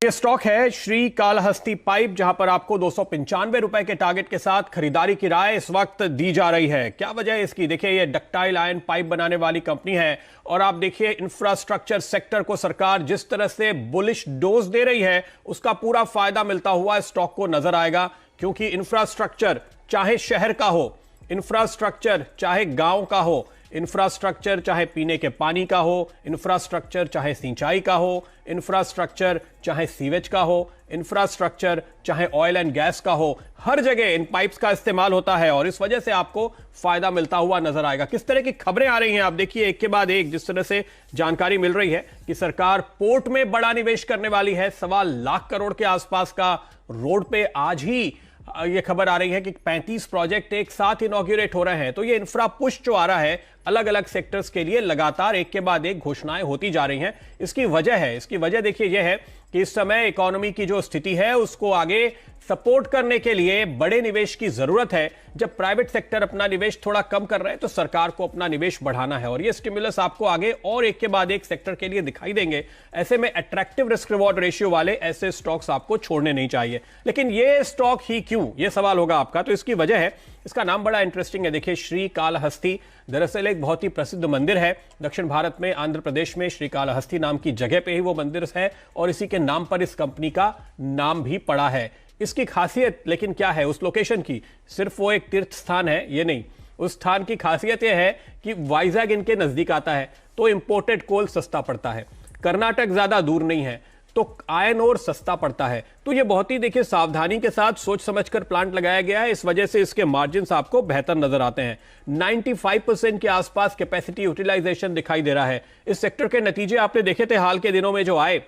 ये स्टॉक है श्री कालहस्ती पाइप, जहां पर आपको 295 रुपए के टारगेट के साथ खरीदारी की राय इस वक्त दी जा रही है। क्या वजह है इसकी? देखिए, ये डक्टाइल आयन पाइप बनाने वाली कंपनी है और आप देखिए इंफ्रास्ट्रक्चर सेक्टर को सरकार जिस तरह से बुलिश डोज दे रही है उसका पूरा फायदा मिलता हुआ स्टॉक को नजर आएगा, क्योंकि इंफ्रास्ट्रक्चर चाहे शहर का हो, इंफ्रास्ट्रक्चर चाहे गांव का हो, इंफ्रास्ट्रक्चर चाहे पीने के पानी का हो, इंफ्रास्ट्रक्चर चाहे सिंचाई का हो, इंफ्रास्ट्रक्चर चाहे सीवेज का हो, इंफ्रास्ट्रक्चर चाहे ऑयल एंड गैस का हो, हर जगह इन पाइप्स का इस्तेमाल होता है और इस वजह से आपको फायदा मिलता हुआ नजर आएगा। किस तरह की खबरें आ रही हैं आप देखिए एक के बाद एक, जिस तरह से जानकारी मिल रही है कि सरकार पोर्ट में बड़ा निवेश करने वाली है। 1.25 लाख करोड़ के आसपास का रोड पे आज ही ये खबर आ रही है कि 35 प्रोजेक्ट एक साथ इनॉग्रेट हो रहे हैं। तो ये इंफ्रा पुश जो आ रहा है अलग अलग सेक्टर्स के लिए लगातार एक के बाद एक घोषणाएं होती जा रही हैं। इसकी वजह देखिए यह है कि इस समय इकोनॉमी की जो स्थिति है उसको आगे सपोर्ट करने के लिए बड़े निवेश की जरूरत है। जब प्राइवेट सेक्टर अपना निवेश थोड़ा कम कर रहे हैं तो सरकार को अपना निवेश बढ़ाना है और ये स्टिमुलस आपको आगे और एक के बाद एक सेक्टर के लिए दिखाई देंगे। ऐसे में अट्रैक्टिव रिस्क रिवॉर्ड रेशियो वाले ऐसे स्टॉक्स आपको छोड़ने नहीं चाहिए। लेकिन ये स्टॉक ही क्यों, ये सवाल होगा आपका। तो इसकी वजह है, इसका नाम बड़ा इंटरेस्टिंग है। देखिए, श्री कालहस्ती दरअसल एक बहुत ही प्रसिद्ध मंदिर है दक्षिण भारत में, आंध्र प्रदेश में श्री कालहस्ती नाम की जगह पे ही वो मंदिर है और इसी के नाम पर इस कंपनी का नाम भी पड़ा है। इसकी खासियत लेकिन क्या है उस लोकेशन की? सिर्फ वो एक तीर्थ स्थान है ये नहीं, उस स्थान की खासियत यह है कि वाइजैग इनके नजदीक आता है तो इंपोर्टेड कोल सस्ता पड़ता है, कर्नाटक ज्यादा दूर नहीं है तो आयन और सस्ता पड़ता है। तो ये बहुत ही देखिए सावधानी के साथ सोच समझकर प्लांट लगाया गया है, इस वजह से इसके मार्जिन्स आपको बेहतर नजर आते हैं। 95% के आसपास कैपेसिटी यूटिलाइजेशन दिखाई दे रहा है। इस सेक्टर के नतीजे आपने देखे थे हाल के दिनों में जो आए,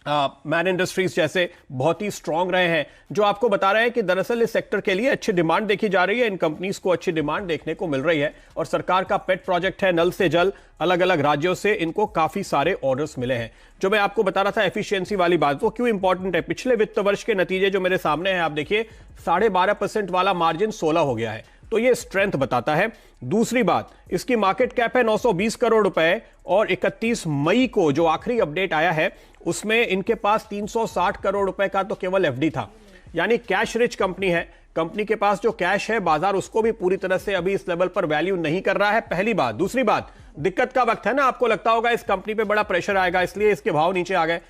मैन इंडस्ट्रीज जैसे बहुत ही स्ट्रांग रहे हैं, जो आपको बता रहे हैं कि दरअसल इस सेक्टर के लिए अच्छी डिमांड देखी जा रही है। इन कंपनीज को अच्छी डिमांड देखने को मिल रही है और सरकार का पेट प्रोजेक्ट है नल से जल, अलग अलग राज्यों से इनको काफी सारे ऑर्डर्स मिले हैं। जो मैं आपको बता रहा था एफिशिएंसी वाली बात, वो क्यों इंपॉर्टेंट है? पिछले वित्त वर्ष के नतीजे जो मेरे सामने है आप देखिए, 12.5% वाला मार्जिन 16 हो गया है, तो ये स्ट्रेंथ बताता है। दूसरी बात, इसकी मार्केट कैप है 920 करोड़ रुपए और 31 मई को जो आखिरी अपडेट आया है उसमें इनके पास 360 करोड़ रुपए का तो केवल एफडी था, यानी कैश रिच कंपनी है। कंपनी के पास जो कैश है बाजार उसको भी पूरी तरह से अभी इस लेवल पर वैल्यू नहीं कर रहा है, पहली बात। दूसरी बात, दिक्कत का वक्त है ना, आपको लगता होगा इस कंपनी पे बड़ा प्रेशर आएगा इसलिए इसके भाव नीचे आ गए,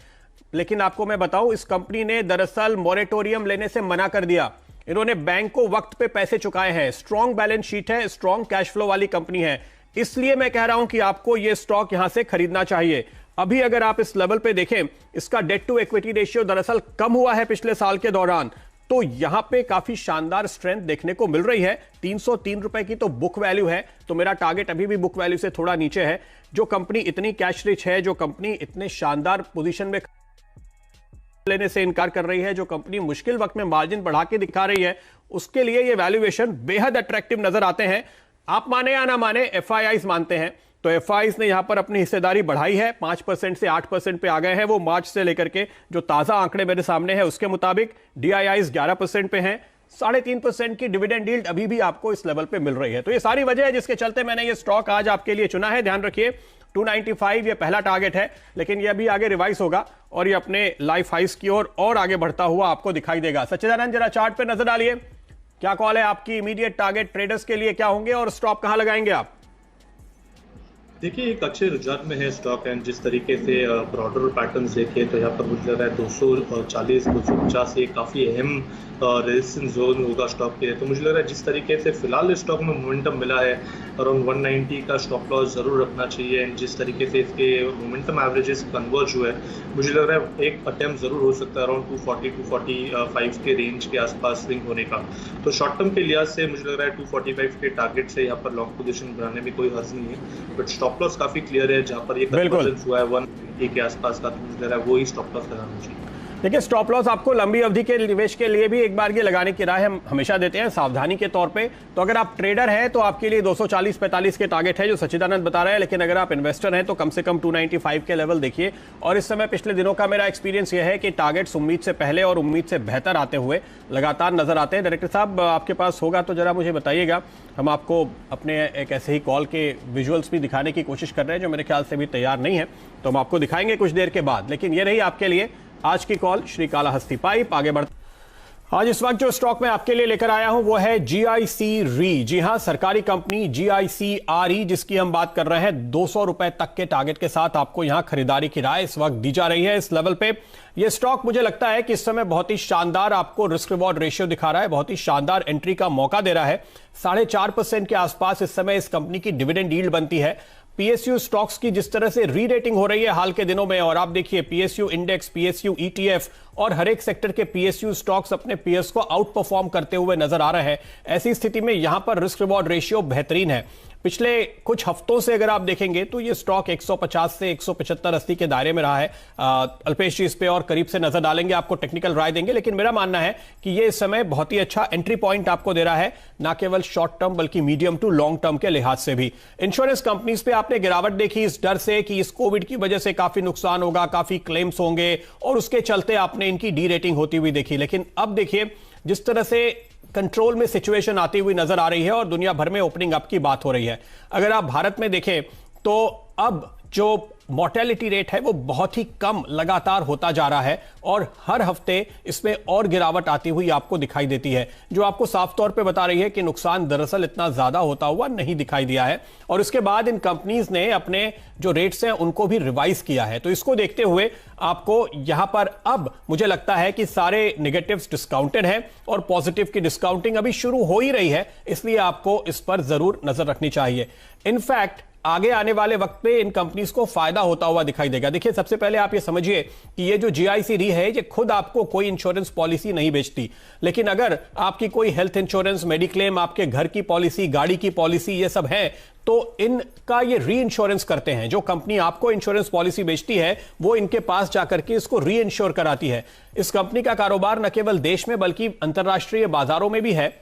लेकिन आपको मैं बताऊं इस कंपनी ने दरअसल मॉरेटोरियम लेने से मना कर दिया। इन्होंने बैंक को वक्त पे पैसे चुकाए हैं, स्ट्रॉन्ग बैलेंस शीट है, स्ट्रॉन्ग कैश फ्लो वाली कंपनी है, इसलिए मैं कह रहा हूं कि आपको यह स्टॉक यहां से खरीदना चाहिए। अभी अगर आप इस लेवल पे देखें, इसका डेट टू इक्विटी रेशियो दरअसल कम हुआ है पिछले साल के दौरान, तो यहां पे काफी शानदार स्ट्रेंथ देखने को मिल रही है। 303 रुपए की तो बुक वैल्यू है, तो मेरा टारगेट अभी भी बुक वैल्यू से थोड़ा नीचे है। जो कंपनी इतनी कैश रिच है, जो कंपनी इतने शानदार पोजीशन में लेने से इनकार कर रही है, जो कंपनी मुश्किल वक्त में मार्जिन बढ़ा के दिखा रही है, उसके लिए ये वैल्यूएशन बेहद अट्रैक्टिव नजर आते हैं। आप माने या ना माने, एफआईआईज मानते हैं, तो एफआईआईज ने यहां पर अपनी हिस्सेदारी बढ़ाई है, 5% से 8% पे आ गए हैं वो मार्च से लेकर के। जो ताजा आंकड़े मेरे सामने है उसके मुताबिक डीआईआईज 11% पे हैं, 3.5% की डिविडेंड यील्ड अभी भी आपको इस लेवल पे मिल रही है। तो ये सारी वजह है जिसके चलते मैंने ये स्टॉक आज आपके लिए चुना है। ध्यान रखिए 295 ये पहला टारगेट है, लेकिन ये अभी आगे रिवाइज होगा और ये अपने लाइफ हाइस की ओर और आगे बढ़ता हुआ आपको दिखाई देगा। सच्चिदानंद जरा चार्ट पे नजर डालिए, क्या कॉल है आपकी? इमीडिएट टारगेट ट्रेडर्स के लिए क्या होंगे और स्टॉप कहां लगाएंगे आप? देखिए, एक अच्छे रुझान में है स्टॉक एंड जिस तरीके से ब्रॉडर पैटर्न्स देखें तो यहाँ पर मुझे लग रहा है 240 250 ये काफ़ी अहम रेजिस्टेंस जोन होगा स्टॉक के लिए। तो मुझे लग रहा है जिस तरीके से फिलहाल स्टॉक में मोमेंटम मिला है, अराउंड 190 का स्टॉप लॉस जरूर रखना चाहिए एंड जिस तरीके से इसके मोमेंटम एवरेजेस कन्वर्ज हुए हैं, मुझे लग रहा है एक अटेम्प्ट जरूर हो सकता है अराउंड 240 245 के रेंज के आसपास स्विंग होने का। तो शॉर्ट टर्म के लिहाज से मुझे लग रहा है 245 के टारगेट से यहाँ पर लॉन्ग पोजीशन बनाने में कोई हर्ज नहीं है, बट स्टॉप लॉस काफी क्लियर है जहां पर ये कन्वर्जेंस हुआ है 180 के आसपास का, तो मुझे लग रहा है वो ही स्टॉप लॉस लगाना चाहिए। देखिए, स्टॉप लॉस आपको लंबी अवधि के निवेश के लिए भी एक बार ये लगाने की राय हम हमेशा देते हैं सावधानी के तौर पे। तो अगर आप ट्रेडर हैं तो आपके लिए 240-45 के टारगेट है जो सच्चिदानंद बता रहे हैं, लेकिन अगर आप इन्वेस्टर हैं तो कम से कम 295 के लेवल देखिए। और इस समय पिछले दिनों का मेरा एक्सपीरियंस यह है कि टारगेट्स उम्मीद से पहले और उम्मीद से बेहतर आते हुए लगातार नजर आते हैं। डायरेक्टर साहब आपके पास होगा तो जरा मुझे बताइएगा, हम आपको अपने एक ऐसे ही कॉल के विजुअल्स भी दिखाने की कोशिश कर रहे हैं जो मेरे ख्याल से भी तैयार नहीं है, तो हम आपको दिखाएंगे कुछ देर के बाद। लेकिन ये रही आपके लिए आज की कॉल श्री कालाहस्ती पाइप। आगे बढ़ आज इस वक्त जो स्टॉक मैं आपके लिए लेकर आया हूं वो है जीआईसी री। जी हां, सरकारी कंपनी जीआईसी आरई, जिसकी हम बात कर रहे हैं। 200 रुपए तक के टारगेट के साथ आपको यहां खरीदारी की राय इस वक्त दी जा रही है। इस लेवल पे ये स्टॉक मुझे लगता है कि इस समय बहुत ही शानदार आपको रिस्क रिवॉर्ड रेशियो दिखा रहा है, बहुत ही शानदार एंट्री का मौका दे रहा है। 4.5% के आसपास इस समय इस कंपनी की डिविडेंड यील्ड बनती है। पीएसयू स्टॉक्स की जिस तरह से री रेटिंग हो रही है हाल के दिनों में, और आप देखिए पीएसयू इंडेक्स, पीएसयू ईटीएफ और हर एक सेक्टर के पीएसयू स्टॉक्स अपने पीएस को आउट परफॉर्म करते हुए नजर आ रहे हैं। ऐसी स्थिति में यहां पर रिस्क रिवॉर्ड रेशियो बेहतरीन है। पिछले कुछ हफ्तों से अगर आप देखेंगे तो ये स्टॉक 150 से 175-80 के दायरे में रहा है। अल्पेश जी इस पे और करीब से नजर डालेंगे, आपको टेक्निकल राय देंगे, लेकिन मेरा मानना है कि ये इस समय बहुत ही अच्छा एंट्री पॉइंट आपको दे रहा है, ना केवल शॉर्ट टर्म बल्कि मीडियम टू लॉन्ग टर्म के लिहाज से भी। इंश्योरेंस कंपनीज पे आपने गिरावट देखी इस डर से कि इस कोविड की वजह से काफी नुकसान होगा, काफी क्लेम्स होंगे, और उसके चलते आपने इनकी डी रेटिंग होती हुई देखी। लेकिन अब देखिए जिस तरह से कंट्रोल में सिचुएशन आती हुई नजर आ रही है और दुनिया भर में ओपनिंग अप की बात हो रही है। अगर आप भारत में देखें तो अब जो मॉर्टेलिटी रेट है वो बहुत ही कम लगातार होता जा रहा है, और हर हफ्ते इसमें और गिरावट आती हुई आपको दिखाई देती है, जो आपको साफ तौर पे बता रही है कि नुकसान दरअसल इतना ज्यादा होता हुआ नहीं दिखाई दिया है। और इसके बाद इन कंपनीज ने अपने जो रेट्स हैं उनको भी रिवाइज किया है। तो इसको देखते हुए आपको यहां पर अब मुझे लगता है कि सारे नेगेटिव्स डिस्काउंटेड हैं और पॉजिटिव की डिस्काउंटिंग अभी शुरू हो ही रही है, इसलिए आपको इस पर जरूर नजर रखनी चाहिए। इनफैक्ट आगे आने वाले वक्त पे इन कंपनीज को फायदा होता हुआ दिखाई देगा। देखिए सबसे पहले आप ये समझिए कि ये जो जीआईसी री है ये खुद आपको कोई इंश्योरेंस पॉलिसी नहीं बेचती, लेकिन अगर आपकी कोई हेल्थ इंश्योरेंस, मेडिक्लेम, आपके घर की पॉलिसी, गाड़ी की पॉलिसी, ये सब है तो इनका ये री इंश्योरेंस करते हैं। जो कंपनी आपको इंश्योरेंस पॉलिसी बेचती है वो इनके पास जाकर के इसको री इंश्योर कराती है। इस कंपनी का कारोबार न केवल देश में बल्कि अंतरराष्ट्रीय बाजारों में भी है,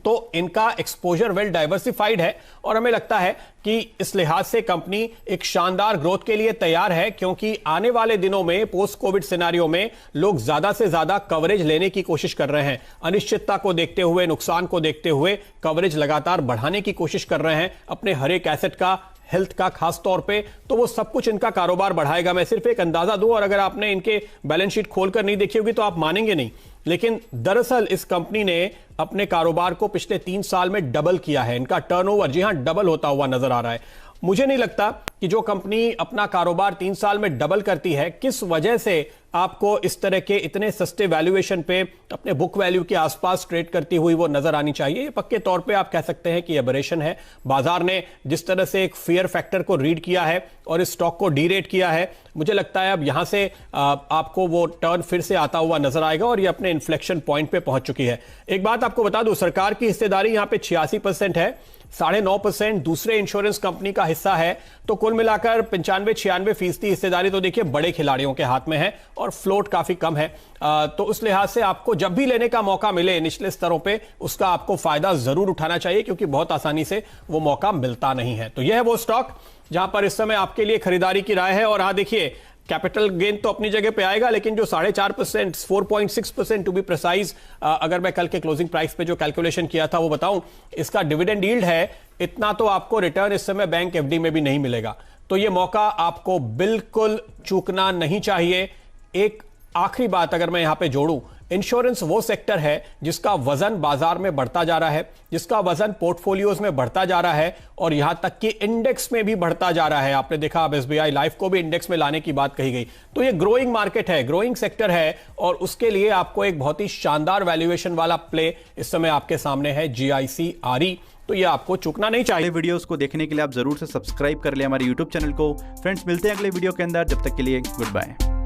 तो इनका एक्सपोजर वेल डाइवर्सिफाइड है, और हमें लगता है कि इस लिहाज से कंपनी एक शानदार ग्रोथ के लिए तैयार है, क्योंकि आने वाले दिनों में पोस्ट कोविड सिनेरियो में लोग ज्यादा से ज्यादा कवरेज लेने की कोशिश कर रहे हैं। अनिश्चितता को देखते हुए, नुकसान को देखते हुए कवरेज लगातार बढ़ाने की कोशिश कर रहे हैं अपने हर एक एसेट का, हेल्थ का खास तौर पे, तो वो सब कुछ इनका कारोबार बढ़ाएगा। मैं सिर्फ एक अंदाजा दूं, और अगर आपने इनके बैलेंस शीट खोलकर नहीं देखी होगी तो आप मानेंगे नहीं, लेकिन दरअसल इस कंपनी ने अपने कारोबार को पिछले 3 साल में डबल किया है। इनका टर्नओवर जी हां डबल होता हुआ नजर आ रहा है। मुझे नहीं लगता कि जो कंपनी अपना कारोबार 3 साल में डबल करती है, किस वजह से आपको इस तरह के इतने सस्ते वैल्यूएशन पे अपने बुक वैल्यू के आसपास ट्रेड करती हुई वो नजर आनी चाहिए। ये पक्के तौर पे आप कह सकते हैं कि एबरेशन है। बाजार ने जिस तरह से एक फियर फैक्टर को रीड किया है और इस स्टॉक को डीरेट किया है, मुझे लगता है अब यहां से आपको वो टर्न फिर से आता हुआ नजर आएगा और ये अपने इन्फ्लेक्शन पॉइंट पे पहुंच चुकी है। एक बात आपको बता दूं, सरकार की हिस्सेदारी यहां पे 86% है, 9.5% दूसरे इंश्योरेंस कंपनी का हिस्सा है, तो कुल मिलाकर 95-96% हिस्सेदारी तो देखिए बड़े खिलाड़ियों के हाथ में है, और फ्लोट काफी कम है। तो उस लिहाज से आपको जब भी लेने का मौका मिले निचले स्तरों पे, उसका आपको फायदा जरूर उठाना चाहिए, क्योंकि बहुत आसानी से वो मौका मिलता नहीं है। तो यह है वो स्टॉक जहां पर इस समय आपके लिए खरीदारी की राय है। और हाँ देखिए, कैपिटल गेन तो अपनी जगह पे आएगा, लेकिन जो 4.5%, 4.6% टू बी प्रिसाइज, अगर मैं कल के क्लोजिंग प्राइस पे जो कैलकुलेशन किया था वो बताऊं, इसका डिविडेंड यील्ड है, इतना तो आपको रिटर्न इस समय बैंक एफडी में भी नहीं मिलेगा। तो ये मौका आपको बिल्कुल चूकना नहीं चाहिए। एक आखिरी बात अगर मैं यहां पे जोड़ूं, इंश्योरेंस वो सेक्टर है जिसका वजन बाजार में बढ़ता जा रहा है, जिसका वजन पोर्टफोलियोज में बढ़ता जा रहा है, और यहां तक कि इंडेक्स में भी बढ़ता जा रहा है। आपने देखा अब एसबीआई लाइफ को भी इंडेक्स में लाने की बात कही गई। तो ये ग्रोइंग मार्केट है, ग्रोइंग सेक्टर है, और उसके लिए आपको एक बहुत ही शानदार वैल्यूएशन वाला प्ले इस समय आपके सामने है, जीआईसी आरई। तो ये आपको चूकना नहीं चाहिए। वीडियोस को देखने के लिए आप जरूर से सब्सक्राइब कर ले हमारे YouTube चैनल को। फ्रेंड्स, मिलते हैं अगले वीडियो के अंदर, जब तक के लिए गुड बाय।